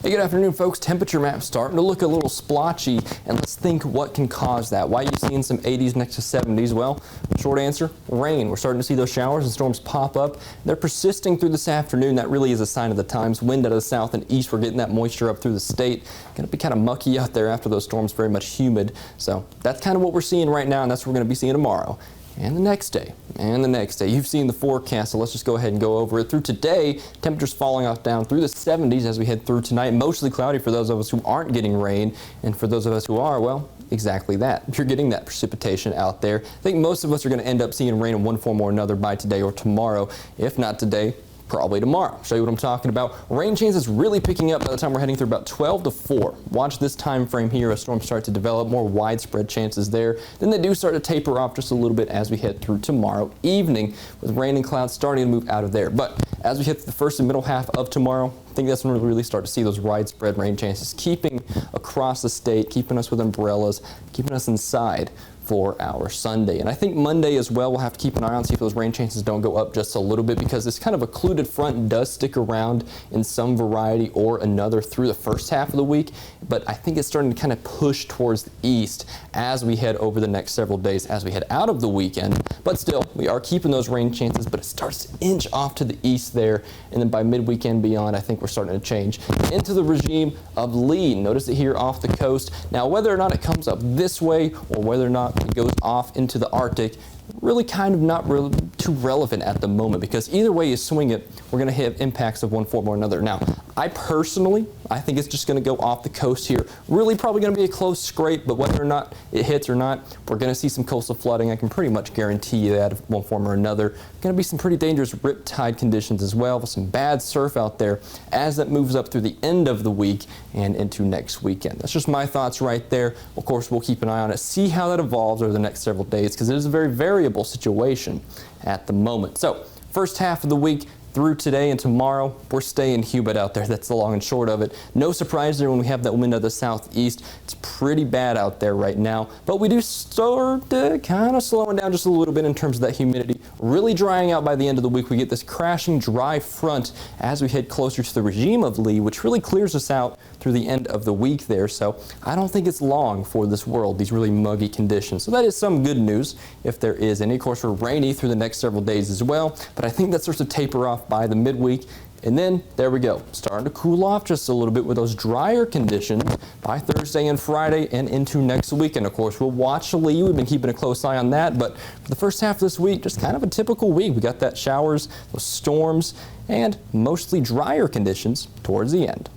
Hey, good afternoon, folks. Temperature map starting to look a little splotchy, and let's think what can cause that. Why are you seeing some 80s next to 70s? Well, short answer, rain. We're starting to see those showers and storms pop up. They're persisting through this afternoon. That really is a sign of the times. Wind out of the south and east. We're getting that moisture up through the state. Going to be kind of mucky out there after those storms, very much humid. So that's kind of what we're seeing right now, and that's what we're going to be seeing tomorrow. And the next day, and the next day. You've seen the forecast, so let's just go ahead and go over it. Through today, temperatures falling off down through the 70s as we head through tonight. Mostly cloudy for those of us who aren't getting rain, and for those of us who are, well, exactly that. You're getting that precipitation out there. I think most of us are going to end up seeing rain in one form or another by today or tomorrow. If not today, probably tomorrow. Show you what I'm talking about. Rain chances really picking up by the time we're heading through about 12 to 4. Watch this time frame here as storms start to develop, more widespread chances there. Then they do start to taper off just a little bit as we head through tomorrow evening, with rain and clouds starting to move out of there. But as we hit the first and middle half of tomorrow, I think that's when we really start to see those widespread rain chances keeping across the state, keeping us with umbrellas, keeping us inside for our Sunday. And I think Monday as well, we'll have to keep an eye on, see if those rain chances don't go up just a little bit, because this kind of occluded front does stick around in some variety or another through the first half of the week. But I think it's starting to kind of push towards the east as we head over the next several days, as we head out of the weekend. But still, we are keeping those rain chances, but it starts to inch off to the east there. And then by midweekend beyond, I think we're starting to change into the regime of Lee. Notice it here off the coast. Now, whether or not it comes up this way or whether or not it goes off into the Arctic, really kind of not really too relevant at the moment, because either way you swing it, we're going to have impacts of one form or another. Now, I think it's just going to go off the coast here. Really probably going to be a close scrape, but whether or not it hits or not, we're going to see some coastal flooding. I can pretty much guarantee you that of one form or another. Going to be some pretty dangerous rip tide conditions as well, with some bad surf out there as that moves up through the end of the week and into next weekend. That's just my thoughts right there. Of course, we'll keep an eye on it, see how that evolves over the next several days, because it is a very variable situation at the moment. So, first half of the week through today and tomorrow, we're staying humid out there. That's the long and short of it. No surprise there when we have that wind out of the southeast. It's pretty bad out there right now, but we do start kind of slowing down just a little bit in terms of that humidity. Really drying out by the end of the week. We get this crashing dry front as we head closer to the regime of Lee, which really clears us out through the end of the week there. So I don't think it's long for this world, these really muggy conditions. So that is some good news, if there is any. Of course, we're rainy through the next several days as well, but I think that starts to taper off by the midweek. And then, there we go, starting to cool off just a little bit with those drier conditions by Thursday and Friday and into next week. And of course, we'll watch Lee. We've been keeping a close eye on that. But for the first half of this week, just kind of a typical week. We got that showers, those storms, and mostly drier conditions towards the end.